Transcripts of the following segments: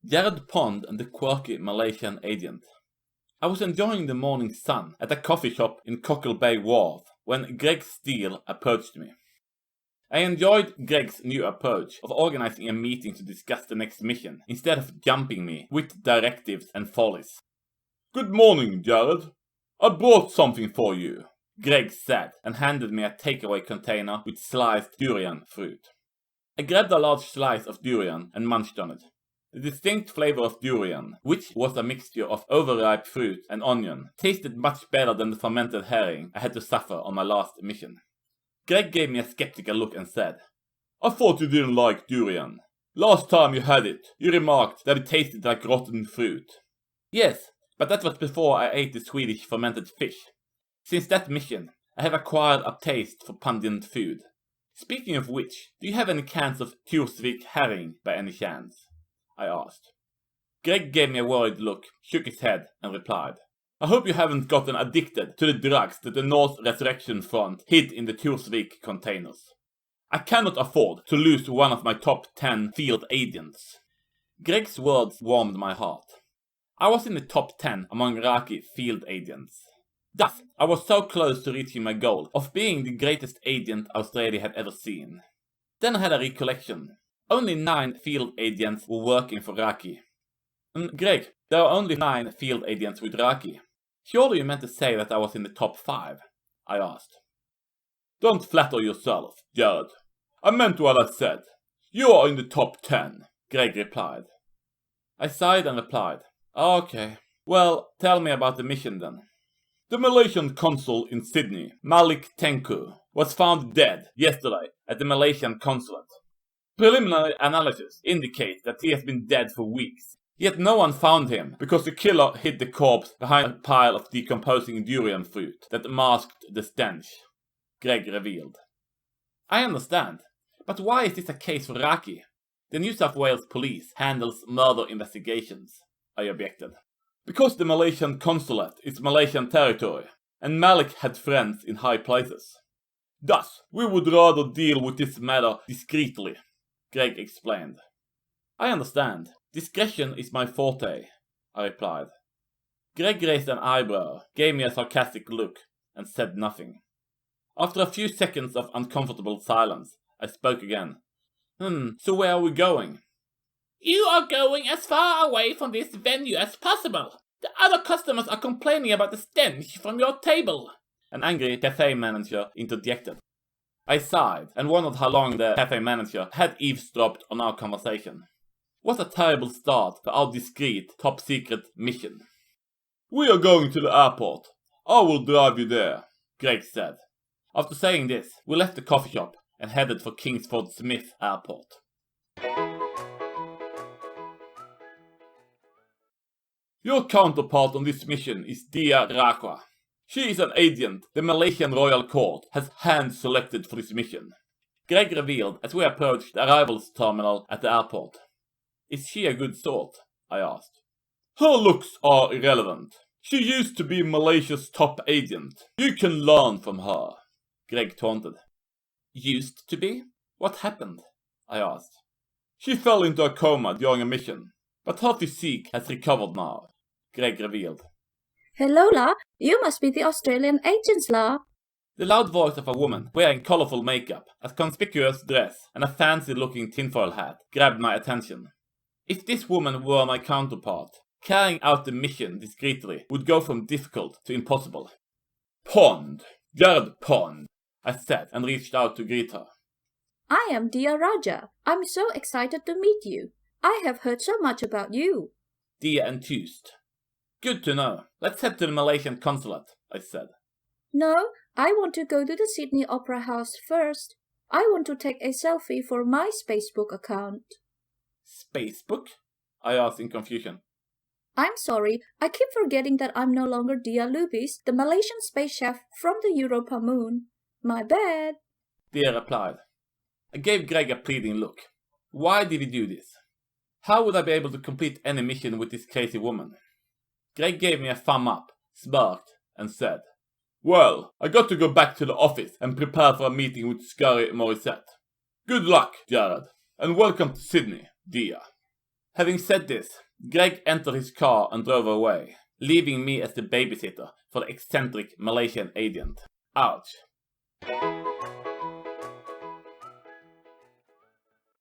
Jared Pond and the Quirky Malaysian agent. I was enjoying the morning sun at a coffee shop in Cockle Bay Wharf when Greg Steele approached me. I enjoyed Greg's new approach of organizing a meeting to discuss the next mission, instead of jumping me with directives and follies. "Good morning, Jared. I brought something for you," Greg said, and handed me a takeaway container with sliced durian fruit. I grabbed a large slice of durian and munched on it. The distinct flavor of durian, which was a mixture of overripe fruit and onion, tasted much better than the fermented herring I had to suffer on my last mission. Greg gave me a skeptical look and said, "I thought you didn't like durian. Last time you had it, you remarked that it tasted like rotten fruit." "Yes, but that was before I ate the Swedish fermented fish. Since that mission, I have acquired a taste for pungent food. Speaking of which, do you have any cans of Tursvik herring by any chance?" I asked. Greg gave me a worried look, shook his head, and replied, "I hope you haven't gotten addicted to the drugs that the North Resurrection Front hid in the Tursvik containers. I cannot afford to lose one of my top 10 field agents." Greg's words warmed my heart. I was in the top 10 among Iraqi field agents. Thus, I was so close to reaching my goal of being the greatest agent Australia had ever seen. Then I had a recollection. Only 9 field agents were working for Raki. "Greg, there are only 9 field agents with Raki. Surely you meant to say that I was in the top 5, I asked. "Don't flatter yourself, Jared. I meant what I said. You are in the top 10, Greg replied. I sighed and replied, "Okay. Well, tell me about the mission then." "The Malaysian consul in Sydney, Malik Tengku, was found dead yesterday at the Malaysian consulate. Preliminary analysis indicates that he has been dead for weeks, yet no one found him because the killer hid the corpse behind a pile of decomposing durian fruit that masked the stench," Greg revealed. "I understand, but why is this a case for Raki? The New South Wales police handles murder investigations," I objected. "Because the Malaysian consulate is Malaysian territory, and Malik had friends in high places. Thus, we would rather deal with this matter discreetly," Greg explained. "I understand. Discretion is my forte," I replied. Greg raised an eyebrow, gave me a sarcastic look, and said nothing. After a few seconds of uncomfortable silence, I spoke again. So where are we going?" "You are going as far away from this venue as possible. The other customers are complaining about the stench from your table," an angry cafe manager interjected. I sighed and wondered how long the cafe manager had eavesdropped on our conversation. What a terrible start to our discreet, top-secret mission. "We are going to the airport. I will drive you there," Greg said. After saying this, we left the coffee shop and headed for Kingsford Smith Airport. "Your counterpart on this mission is Diah Raja. She is an agent the Malaysian Royal Court has hand-selected for this mission," Greg revealed as we approached the arrivals terminal at the airport. "Is she a good sort?" I asked. "Her looks are irrelevant. She used to be Malaysia's top agent. You can learn from her," Greg taunted. "Used to be? What happened?" I asked. "She fell into a coma during a mission, but her physique has recovered now," Greg revealed. "Hello, La. You must be the Australian agents, La." The loud voice of a woman wearing colorful makeup, a conspicuous dress, and a fancy-looking tinfoil hat grabbed my attention. If this woman were my counterpart, carrying out the mission discreetly would go from difficult to impossible. "Pond, Jared Pond," I said and reached out to greet her. "I am Diah Raja. I'm so excited to meet you. I have heard so much about you." Diah enthused. "Good to know. Let's head to the Malaysian consulate," I said. "No, I want to go to the Sydney Opera House first. I want to take a selfie for my Facebook account." "Spacebook?" I asked in confusion. "I'm sorry, I keep forgetting that I'm no longer Diah Lubis, the Malaysian space chef from the Europa moon. My bad." Diah replied. I gave Greg a pleading look. Why did he do this? How would I be able to complete any mission with this crazy woman? Greg gave me a thumb up, smirked, and said, "Well, I got to go back to the office and prepare for a meeting with Scurry Morissette. Good luck, Jared, and welcome to Sydney, Diah." Having said this, Greg entered his car and drove away, leaving me as the babysitter for the eccentric Malaysian agent. Ouch.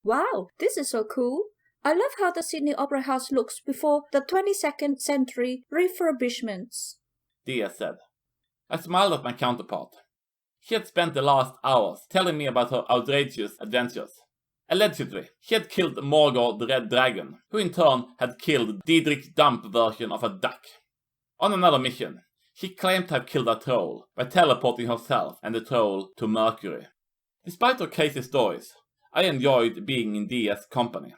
Wow, this is so cool. I love how the Sydney Opera House looks before the 22nd century refurbishments, Diah said. I smiled at my counterpart. She had spent the last hours telling me about her outrageous adventures. Allegedly, she had killed Morgor the Red Dragon, who in turn had killed Diedrich's dump version of a duck. On another mission, she claimed to have killed a troll by teleporting herself and the troll to Mercury. Despite her crazy stories, I enjoyed being in Diah's company.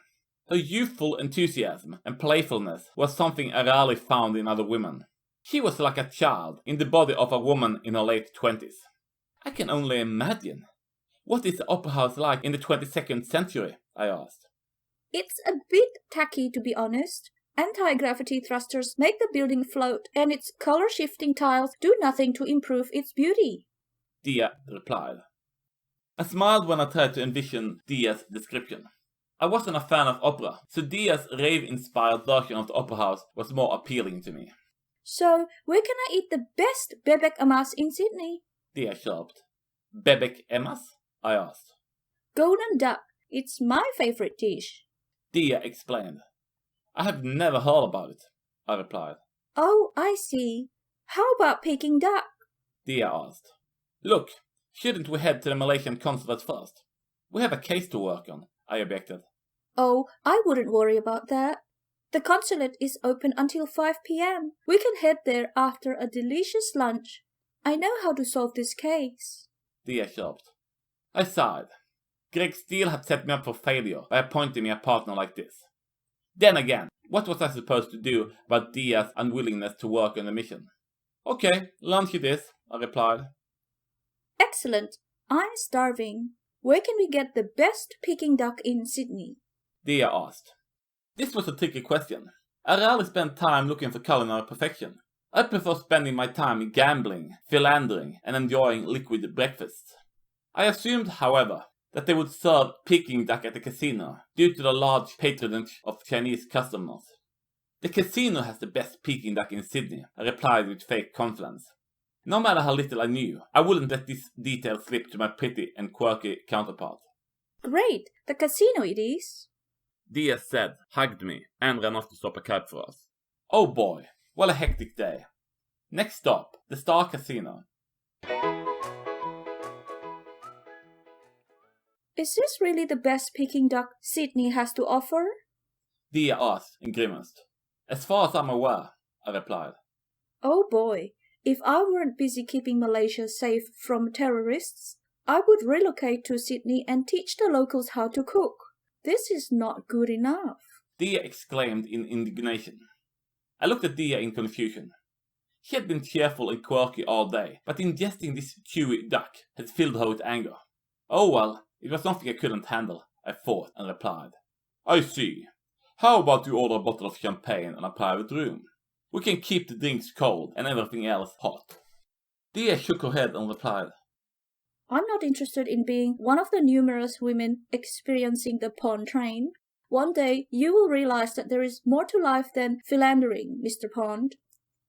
Her youthful enthusiasm and playfulness was something I rarely found in other women. She was like a child in the body of a woman in her late 20s. I can only imagine. What is the opera house like in the 22nd century? I asked. It's a bit tacky, to be honest. Anti-gravity thrusters make the building float, and its color-shifting tiles do nothing to improve its beauty, Diah replied. I smiled when I tried to envision Diah's description. I wasn't a fan of opera, so Diah's rave-inspired version of the opera house was more appealing to me. So, where can I eat the best bebek emas in Sydney? Diah chirped. Bebek emas? I asked. Golden duck. It's my favorite dish, Diah explained. I have never heard about it, I replied. Oh, I see. How about Peking duck? Diah asked. Look, shouldn't we head to the Malaysian consulate first? We have a case to work on, I objected. Oh, I wouldn't worry about that. The consulate is open until 5 p.m. We can head there after a delicious lunch. I know how to solve this case, Diah chirped. I sighed. Greg Steele had set me up for failure by appointing me a partner like this. Then again, what was I supposed to do about Diah's unwillingness to work on the mission? Okay, lunch it is, I replied. Excellent. I'm starving. Where can we get the best Peking duck in Sydney? Diah asked. This was a tricky question. I rarely spend time looking for culinary perfection. I prefer spending my time gambling, philandering, and enjoying liquid breakfasts. I assumed, however, that they would serve Peking duck at the casino, due to the large patronage of Chinese customers. The casino has the best Peking duck in Sydney, I replied with fake confidence. No matter how little I knew, I wouldn't let this detail slip to my pretty and quirky counterpart. Great, the casino it is, Diah said, hugged me, and ran off to stop a cab for us. Oh boy, what a hectic day. Next stop, the Star Casino. Is this really the best Peking duck Sydney has to offer? Diah asked and grimaced. As far as I'm aware, I replied. Oh boy, if I weren't busy keeping Malaysia safe from terrorists, I would relocate to Sydney and teach the locals how to cook. This is not good enough, Diah exclaimed in indignation. I looked at Diah in confusion. She had been cheerful and quirky all day, but ingesting this chewy duck had filled her with anger. Oh well, it was something I couldn't handle, I thought and replied. I see. How about you order a bottle of champagne and a private room? We can keep the drinks cold and everything else hot. Diah shook her head and replied. I'm not interested in being one of the numerous women experiencing the Pond train. One day, you will realize that there is more to life than philandering, Mr. Pond.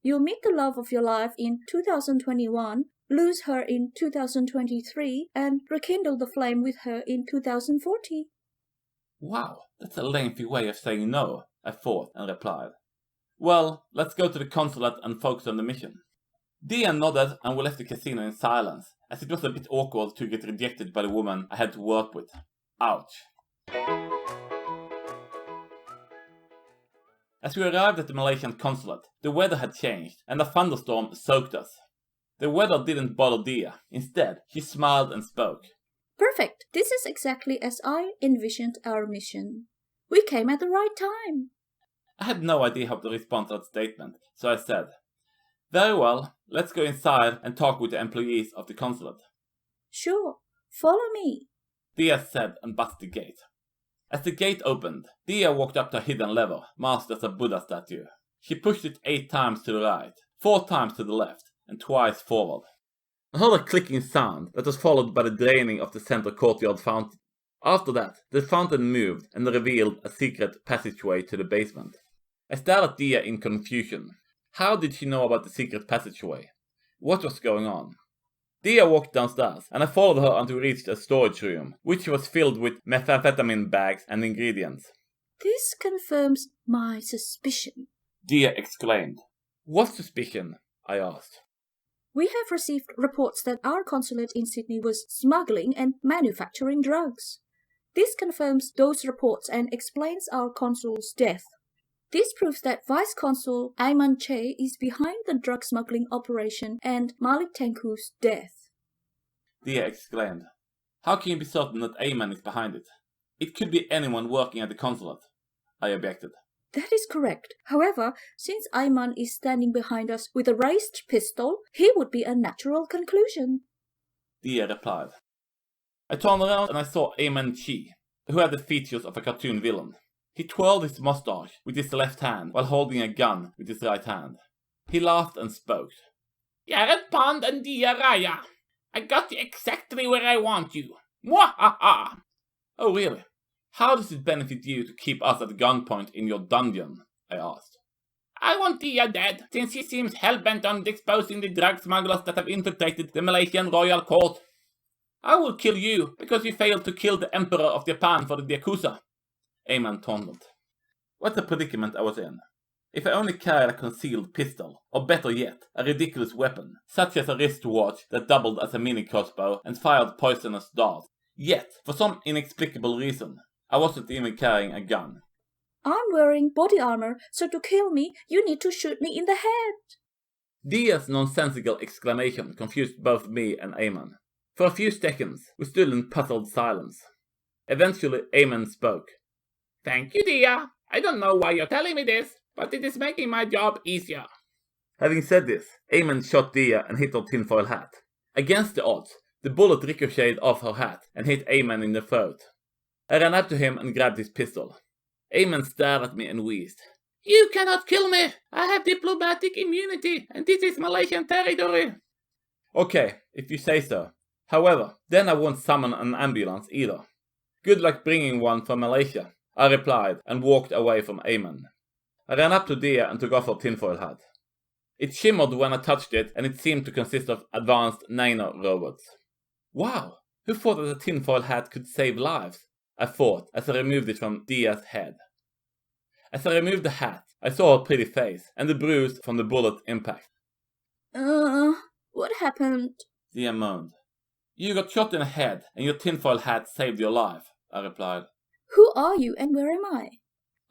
You'll meet the love of your life in 2021, lose her in 2023, and rekindle the flame with her in 2040. Wow, that's a lengthy way of saying no, I thought and replied. Well, let's go to the consulate and focus on the mission. Diah nodded and we left the casino in silence, as it was a bit awkward to get rejected by the woman I had to work with. Ouch. As we arrived at the Malaysian consulate, the weather had changed and a thunderstorm soaked us. The weather didn't bother Diah. Instead, she smiled and spoke. Perfect. This is exactly as I envisioned our mission. We came at the right time. I had no idea how to respond to that statement, so I said, Very well, let's go inside and talk with the employees of the consulate. Sure, follow me, Diah said and buzzed the gate. As the gate opened, Diah walked up to a hidden lever, masked as a Buddha statue. She pushed it 8 times to the right, 4 times to the left, and twice forward. I heard a clicking sound that was followed by the draining of the center courtyard fountain. After that, the fountain moved and revealed a secret passageway to the basement. I stared at Diah in confusion. How did she know about the secret passageway? What was going on? Diah walked downstairs, and I followed her until we reached a storage room, which was filled with methamphetamine bags and ingredients. This confirms my suspicion, Diah exclaimed. What suspicion? I asked. We have received reports that our consulate in Sydney was smuggling and manufacturing drugs. This confirms those reports and explains our consul's death. This proves that Vice Consul Ayman Che is behind the drug smuggling operation and Malik Tengku's death. Diah exclaimed. How can you be certain that Ayman is behind it? It could be anyone working at the consulate, I objected. That is correct. However, since Ayman is standing behind us with a raised pistol, he would be a natural conclusion. Diah replied. I turned around and I saw Ayman Chi, who had the features of a cartoon villain. He twirled his mustache with his left hand while holding a gun with his right hand. He laughed and spoke. You're at Pond and Diah Raja. I got you exactly where I want you. Mwahaha! Oh really? How does it benefit you to keep us at gunpoint in your dungeon? I asked. I want Diah dead, since she seems hell-bent on exposing the drug smugglers that have infiltrated the Malaysian royal court. I will kill you because you failed to kill the Emperor of Japan for the Yakuza. Ayman taunted. What a predicament I was in. If I only carried a concealed pistol, or better yet, a ridiculous weapon, such as a wristwatch that doubled as a mini crossbow and fired poisonous darts. Yet, for some inexplicable reason, I wasn't even carrying a gun. I'm wearing body armor, so to kill me, you need to shoot me in the head. Diah's nonsensical exclamation confused both me and Ayman. For a few seconds, we stood in puzzled silence. Eventually, Ayman spoke. Thank you, Diah. I don't know why you're telling me this, but it is making my job easier. Having said this, Ayman shot Diah and hit her tinfoil hat. Against the odds, the bullet ricocheted off her hat and hit Ayman in the throat. I ran up to him and grabbed his pistol. Ayman stared at me and wheezed. You cannot kill me! I have diplomatic immunity, and this is Malaysian territory! Okay, if you say so. However, then I won't summon an ambulance either. Good luck bringing one from Malaysia, I replied and walked away from Ayman. I ran up to Diah and took off her tinfoil hat. It shimmered when I touched it, and it seemed to consist of advanced nano robots. Wow, who thought that a tinfoil hat could save lives? I thought as I removed it from Diah's head. As I removed the hat, I saw her pretty face and the bruise from the bullet impact. What happened? Diah moaned. You got shot in the head and your tinfoil hat saved your life, I replied. Who are you and where am I?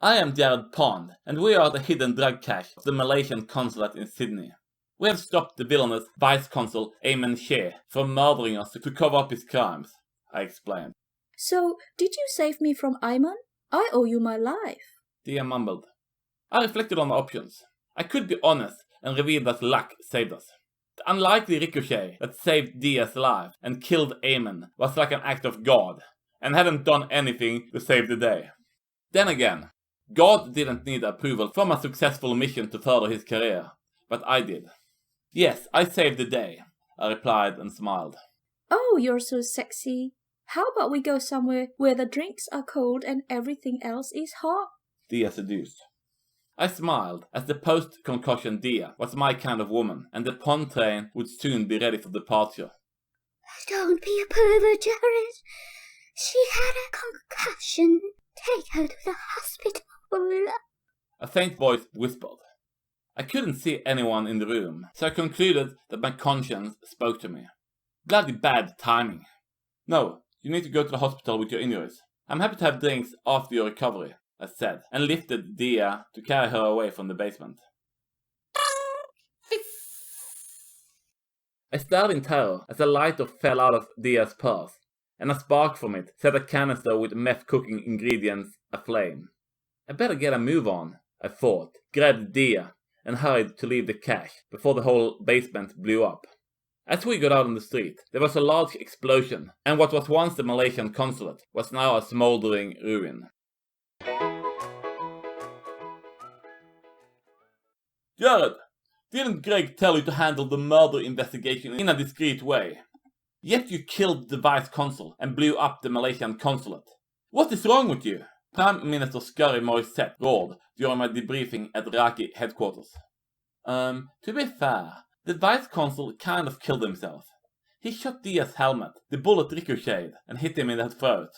I am Jared Pond, and we are the hidden drug cache of the Malaysian consulate in Sydney. We have stopped the villainous Vice Consul Ayman Che from murdering us to cover up his crimes, I explained. So, did you save me from Ayman? I owe you my life. Diah mumbled. I reflected on the options. I could be honest and reveal that luck saved us. The unlikely ricochet that saved Diah's life and killed Ayman was like an act of God, and hadn't done anything to save the day. Then again, God didn't need approval from a successful mission to further his career, but I did. Yes, I saved the day, I replied and smiled. Oh, you're so sexy. How about we go somewhere where the drinks are cold and everything else is hot? Diah seduced. I smiled, as the post-concussion Diah was my kind of woman, and the Pond train would soon be ready for departure. Don't be a pervert, Jared. She had a concussion. Take her to the hospital. A faint voice whispered. I couldn't see anyone in the room, so I concluded that my conscience spoke to me. Bloody bad timing. No, you need to go to the hospital with your injuries. I'm happy to have drinks after your recovery, I said, and lifted Diah to carry her away from the basement. I stared in terror as a lighter fell out of Diah's purse, and a spark from it set a canister with meth cooking ingredients aflame. I better get a move on, I thought, grabbed Diah, and hurried to leave the cache before the whole basement blew up. As we got out on the street, there was a large explosion, and what was once the Malaysian consulate was now a smoldering ruin. Jared, didn't Greg tell you to handle the murder investigation in a discreet way? Yet you killed the vice consul and blew up the Malaysian consulate. What is wrong with you? Prime Minister Scurry Morissette roared during my debriefing at Raki headquarters. To be fair, the vice consul kind of killed himself. He shot Diah's helmet, the bullet ricocheted and hit him in the throat,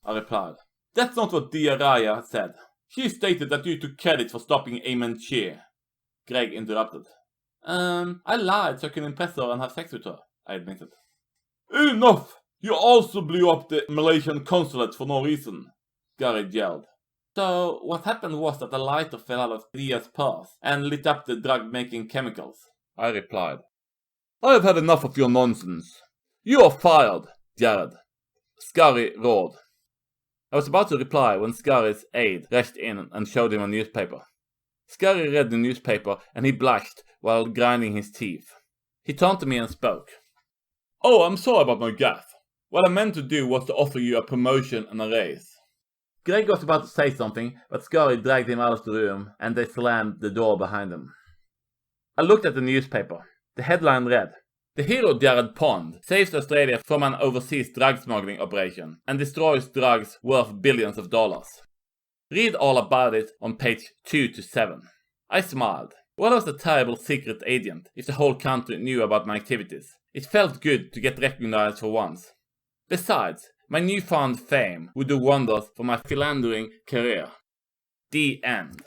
I replied. That's not what Diah Raja said. She stated that you took credit for stopping Amen Cheer. Greg interrupted. I lied so I could impress her and have sex with her, I admitted. Enough! You also blew up the Malaysian consulate for no reason, Scurry yelled. So what happened was that a lighter fell out of Diah's purse and lit up the drug-making chemicals, I replied. I have had enough of your nonsense. You are fired, Jared. Scurry roared. I was about to reply when Scurry's aide rushed in and showed him a newspaper. Scurry read the newspaper and he blushed while grinding his teeth. He turned to me and spoke. Oh, I'm sorry about my gaffe. What I meant to do was to offer you a promotion and a raise. Greg was about to say something, but Scurry dragged him out of the room and they slammed the door behind him. I looked at the newspaper. The headline read, The hero Jared Pond saves Australia from an overseas drug smuggling operation and destroys drugs worth billions of dollars. Read all about it on page 2 to 7. I smiled. What was a terrible secret agent if the whole country knew about my activities? It felt good to get recognized for once. Besides, my newfound fame would do wonders for my philandering career. The end.